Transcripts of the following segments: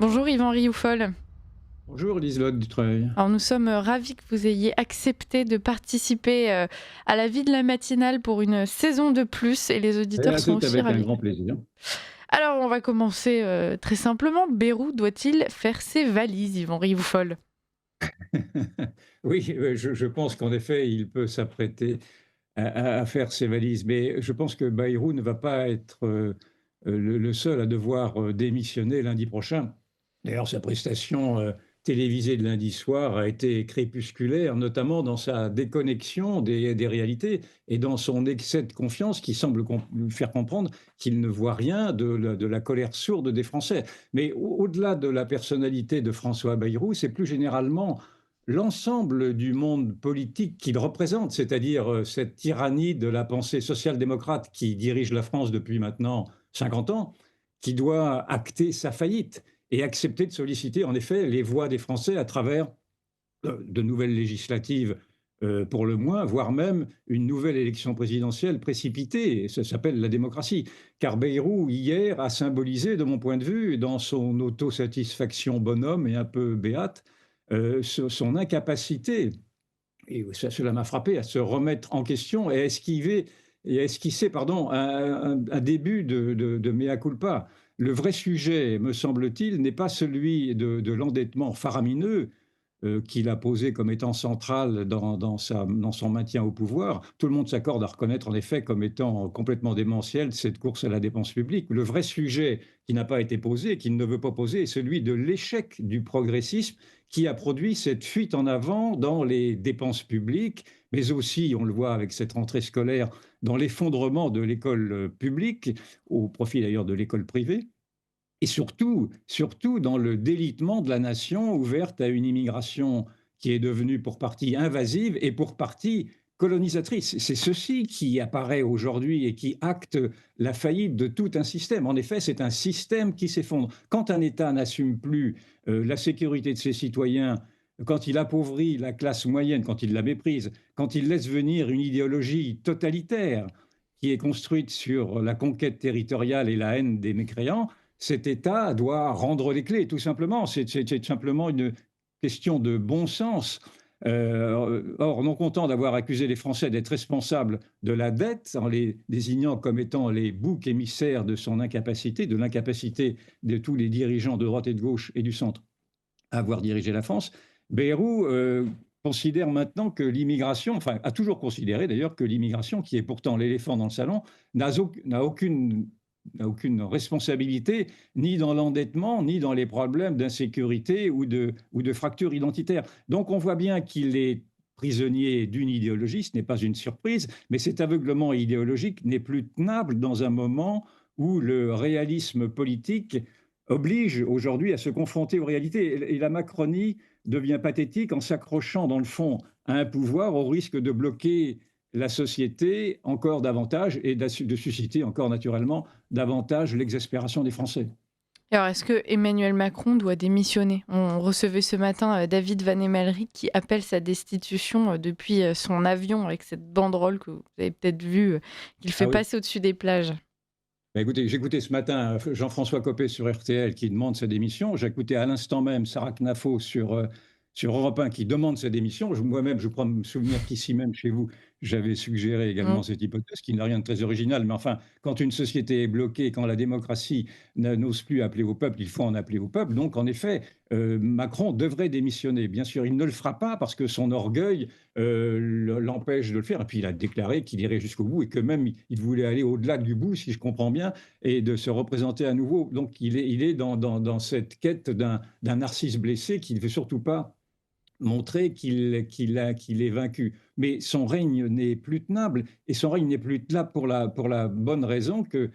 Bonjour Yvan Rioufol. Bonjour Liselotte Dutreuil. Alors nous sommes ravis que vous ayez accepté de participer à la vie de la matinale pour une saison de plus et les auditeurs sont C'est aussi avec un ravis. grand plaisir. Alors on va commencer très simplement. Beyrouth doit-il faire ses valises, Yvan Rioufol? Oui, je pense qu'en effet, il peut s'apprêter à faire ses valises, mais je pense que Bayrou ne va pas être le seul à devoir démissionner lundi prochain. D'ailleurs, sa prestation télévisée de lundi soir a été crépusculaire, notamment dans sa déconnexion des réalités et dans son excès de confiance qui semble lui faire comprendre qu'il ne voit rien de la colère sourde des Français. Mais au-delà de la personnalité de François Bayrou, c'est plus généralement l'ensemble du monde politique qu'il représente, c'est-à-dire cette tyrannie de la pensée social-démocrate qui dirige la France depuis maintenant 50 ans, qui doit acter sa faillite et accepter de solliciter en effet les voix des Français à travers de nouvelles législatives pour le moins, voire même une nouvelle élection présidentielle précipitée. Et ça s'appelle la démocratie. Car Bayrou, hier, a symbolisé, de mon point de vue, dans son autosatisfaction bonhomme et un peu béate, son incapacité, et cela m'a frappé, à se remettre en question et à esquiver et à esquisser pardon, un début de mea culpa. Le vrai sujet, me semble-t-il, n'est pas celui de l'endettement faramineux qu'il a posé comme étant central dans son maintien au pouvoir. Tout le monde s'accorde à reconnaître en effet comme étant complètement démentiel cette course à la dépense publique. Le vrai sujet qui n'a pas été posé, qu'il ne veut pas poser, est celui de l'échec du progressisme qui a produit cette fuite en avant dans les dépenses publiques, mais aussi, on le voit avec cette rentrée scolaire, dans l'effondrement de l'école publique, au profit d'ailleurs de l'école privée. Et surtout dans le délitement de la nation ouverte à une immigration qui est devenue pour partie invasive et pour partie colonisatrice. C'est ceci qui apparaît aujourd'hui et qui acte la faillite de tout un système. En effet, c'est un système qui s'effondre. Quand un État n'assume plus la sécurité de ses citoyens, quand il appauvrit la classe moyenne, quand il la méprise, quand il laisse venir une idéologie totalitaire qui est construite sur la conquête territoriale et la haine des mécréants, cet État doit rendre les clés, tout simplement. C'est simplement une question de bon sens. Or, non content d'avoir accusé les Français d'être responsables de la dette, en les désignant comme étant les boucs émissaires de son incapacité, de l'incapacité de tous les dirigeants de droite et de gauche et du centre à avoir dirigé la France, Bayrou considère maintenant que l'immigration, enfin a toujours considéré d'ailleurs que l'immigration, qui est pourtant l'éléphant dans le salon, n'a aucune responsabilité ni dans l'endettement, ni dans les problèmes d'insécurité ou de fracture identitaire. Donc on voit bien qu'il est prisonnier d'une idéologie, ce n'est pas une surprise, mais cet aveuglement idéologique n'est plus tenable dans un moment où le réalisme politique oblige aujourd'hui à se confronter aux réalités. Et la Macronie devient pathétique en s'accrochant, dans le fond, à un pouvoir au risque de bloquer la société encore davantage et de susciter encore naturellement davantage l'exaspération des Français. Alors est-ce que Emmanuel Macron doit démissionner? On recevait ce matin David Van Emelric qui appelle sa destitution depuis son avion avec cette banderole que vous avez peut-être vue qu'il Ah fait oui. passer au-dessus des plages. Bah, écoutez, j'écoutais ce matin Jean-François Copé sur RTL qui demande sa démission. J'écoutais à l'instant même Sarah Knafo sur Europe 1 qui demande sa démission. Moi-même, je crois me souvenir qu'ici même, chez vous, j'avais suggéré également Mmh. cette hypothèse, qui n'a rien de très original. Mais enfin, quand une société est bloquée, quand la démocratie n'ose plus appeler au peuple, il faut en appeler au peuple. Donc, en effet, Macron devrait démissionner. Bien sûr, il ne le fera pas parce que son orgueil l'empêche de le faire. Et puis, il a déclaré qu'il irait jusqu'au bout et que même il voulait aller au-delà du bout, si je comprends bien, et de se représenter à nouveau. Donc, il est dans cette quête d'un narcisse blessé qui ne veut surtout pas montrer qu'il est vaincu. Mais son règne n'est plus tenable, et son règne n'est plus tenable pour la bonne raison que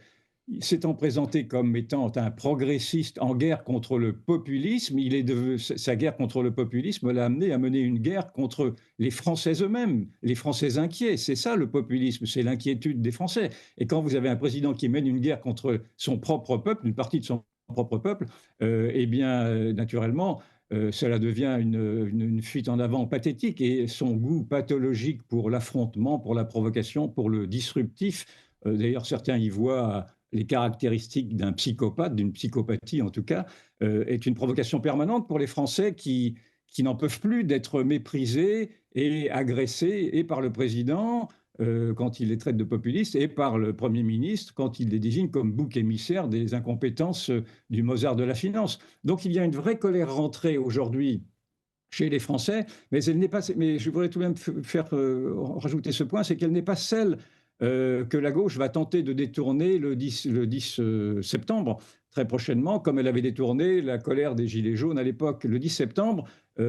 s'étant présenté comme étant un progressiste en guerre contre le populisme, sa guerre contre le populisme l'a amené à mener une guerre contre les Français eux-mêmes, les Français inquiets. C'est ça le populisme, c'est l'inquiétude des Français. Et quand vous avez un président qui mène une guerre contre son propre peuple, une partie de son propre peuple, eh bien, naturellement, cela devient une fuite en avant pathétique. Et son goût pathologique pour l'affrontement, pour la provocation, pour le disruptif, d'ailleurs, certains y voient les caractéristiques d'un psychopathe, d'une psychopathie en tout cas, est une provocation permanente pour les Français qui n'en peuvent plus d'être méprisés et agressés et par le président quand il les traite de populistes et par le Premier ministre quand il les désigne comme bouc émissaire des incompétences du Mozart de la finance. Donc il y a une vraie colère rentrée aujourd'hui chez les Français, mais elle n'est pas. Mais je voudrais tout de même faire rajouter ce point, c'est qu'elle n'est pas celle que la gauche va tenter de détourner le 10 septembre, très prochainement, comme elle avait détourné la colère des Gilets jaunes à l'époque. Le 10 septembre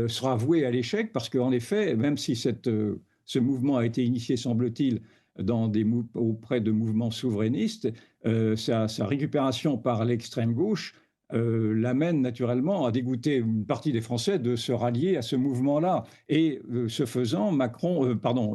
sera voué à l'échec parce qu'en effet, même si ce mouvement a été initié, semble-t-il, auprès de mouvements souverainistes, sa récupération par l'extrême gauche l'amène naturellement à dégoûter une partie des Français de se rallier à ce mouvement-là. Et ce faisant,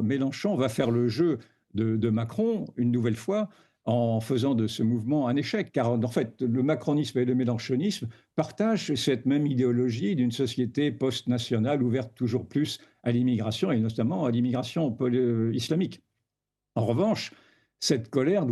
Mélenchon va faire le jeu de Macron une nouvelle fois en faisant de ce mouvement un échec. Car en fait, le macronisme et le mélenchonisme partagent cette même idéologie d'une société post-nationale ouverte toujours plus à l'immigration et notamment à l'immigration islamique. En revanche, cette colère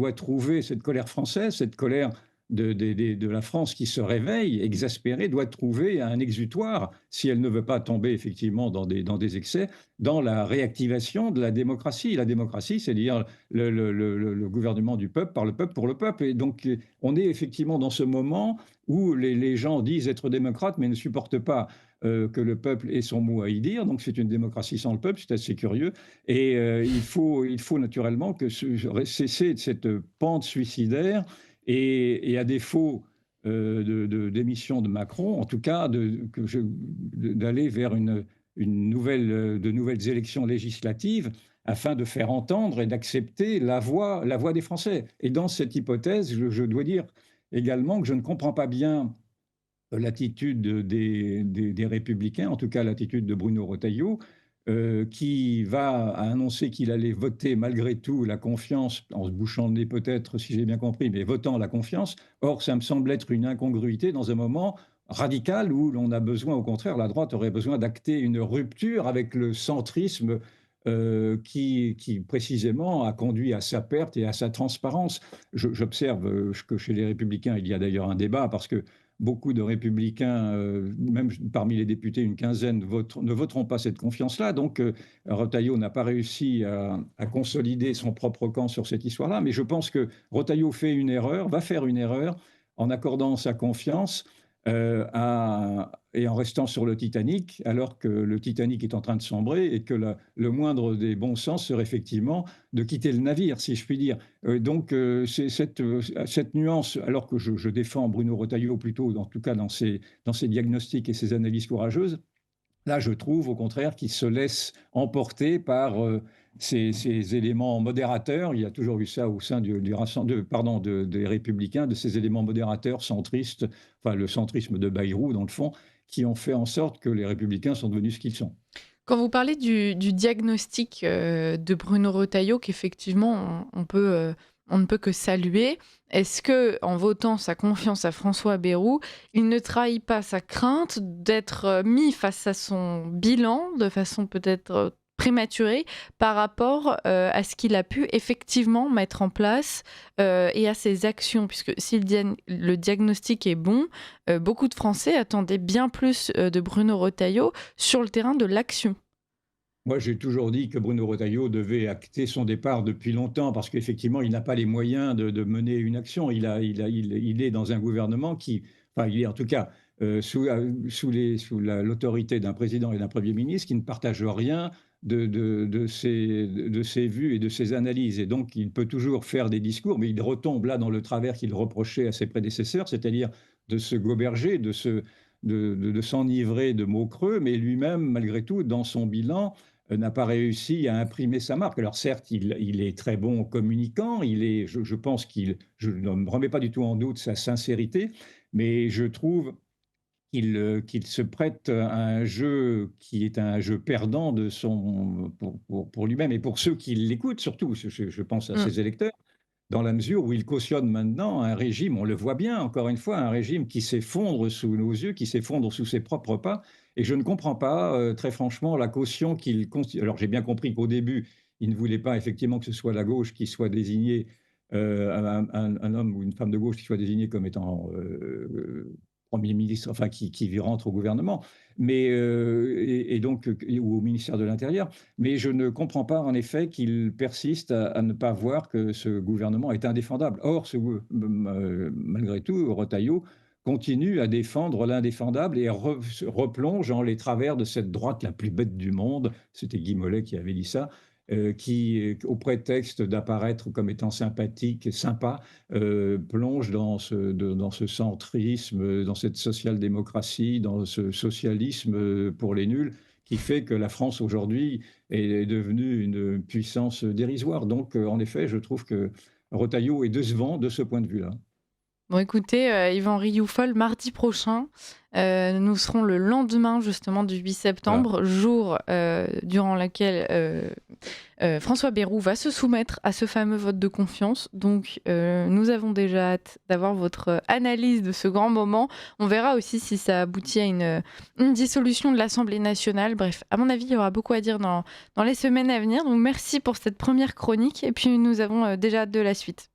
française, cette colère de la France qui se réveille, exaspérée, doit trouver un exutoire, si elle ne veut pas tomber effectivement dans des excès, dans la réactivation de la démocratie. La démocratie, c'est-à-dire le gouvernement du peuple, par le peuple, pour le peuple. Et donc, on est effectivement dans ce moment où les gens disent être démocrates, mais ne supportent pas que le peuple ait son mot à y dire. Donc, c'est une démocratie sans le peuple, c'est assez curieux. Et il faut naturellement cesser cette pente suicidaire et à défaut d'émission de Macron, en tout cas d'aller vers de nouvelles élections législatives afin de faire entendre et d'accepter la voix des Français. Et dans cette hypothèse, je dois dire également que je ne comprends pas bien l'attitude des Républicains, en tout cas l'attitude de Bruno Retailleau, qui va annoncer qu'il allait voter malgré tout la confiance, en se bouchant le nez peut-être, si j'ai bien compris, mais votant la confiance. Or, ça me semble être une incongruité dans un moment radical où l'on a besoin, au contraire, la droite aurait besoin d'acter une rupture avec le centrisme qui précisément a conduit à sa perte et à sa transparence. J'observe que chez les Républicains, il y a d'ailleurs un débat parce que beaucoup de républicains, même parmi les députés, une quinzaine ne voteront pas cette confiance-là. Donc, Retailleau n'a pas réussi à consolider son propre camp sur cette histoire-là. Mais je pense que Retailleau fait une erreur, va faire une erreur en accordant sa confiance et en restant sur le Titanic, alors que le Titanic est en train de sombrer et que le moindre des bons sens serait effectivement de quitter le navire, si je puis dire. C'est cette nuance, alors que je défends Bruno Retailleau plutôt, en tout cas dans ses diagnostics et ses analyses courageuses, là, je trouve au contraire qu'il se laisse emporter par ces éléments modérateurs. Il y a toujours eu ça au sein des Républicains, de ces éléments modérateurs, centristes, enfin le centrisme de Bayrou, dans le fond, qui ont fait en sorte que les Républicains sont devenus ce qu'ils sont. Quand vous parlez du diagnostic de Bruno Retailleau, qu'effectivement on ne peut que saluer, est-ce que en votant sa confiance à François Bayrou, il ne trahit pas sa crainte d'être mis face à son bilan de façon peut-être prématurée par rapport à ce qu'il a pu effectivement mettre en place et à ses actions, puisque si le diagnostic est bon, beaucoup de Français attendaient bien plus de Bruno Retailleau sur le terrain de l'action. Moi, j'ai toujours dit que Bruno Retailleau devait acter son départ depuis longtemps parce qu'effectivement, il n'a pas les moyens de mener une action. Il est dans un gouvernement enfin, il est en tout cas sous l'autorité d'un président et d'un premier ministre qui ne partagent rien de ses vues et de ses analyses. Et donc, il peut toujours faire des discours, mais il retombe là dans le travers qu'il reprochait à ses prédécesseurs, c'est-à-dire de se goberger, de s'enivrer de mots creux, mais lui-même, malgré tout, dans son bilan, n'a pas réussi à imprimer sa marque. Alors certes, il est très bon communicant, je pense je ne me remets pas du tout en doute sa sincérité, mais je trouve qu'il se prête à un jeu qui est un jeu perdant pour lui-même et pour ceux qui l'écoutent surtout. Je pense à Mm. ses électeurs dans la mesure où il cautionne maintenant un régime, on le voit bien, encore une fois, un régime qui s'effondre sous nos yeux, qui s'effondre sous ses propres pas. Et je ne comprends pas, très franchement, la caution qu'il constitue. Alors j'ai bien compris qu'au début, il ne voulait pas effectivement que ce soit la gauche qui soit désignée un homme ou une femme de gauche qui soit désigné comme étant Premier ministre, enfin qui rentre au gouvernement, et donc, ou au ministère de l'Intérieur. Mais je ne comprends pas en effet qu'il persiste à ne pas voir que ce gouvernement est indéfendable. Or, malgré tout, Retailleau continue à défendre l'indéfendable et replonge dans les travers de cette droite la plus bête du monde. C'était Guy Mollet qui avait dit ça, qui, au prétexte d'apparaître comme étant sympathique et sympa, plonge dans ce centrisme, dans cette social-démocratie, dans ce socialisme pour les nuls, qui fait que la France aujourd'hui est devenue une puissance dérisoire. Donc, en effet, je trouve que Retailleau est décevant de ce point de vue-là. Bon, écoutez, Yvan Rioufol, mardi prochain, nous serons le lendemain justement du 8 Voilà. septembre, jour durant lequel François Bayrou va se soumettre à ce fameux vote de confiance. Donc, nous avons déjà hâte d'avoir votre analyse de ce grand moment. On verra aussi si ça aboutit à une dissolution de l'Assemblée nationale. Bref, à mon avis, il y aura beaucoup à dire dans les semaines à venir. Donc, merci pour cette première chronique. Et puis, nous avons déjà hâte de la suite.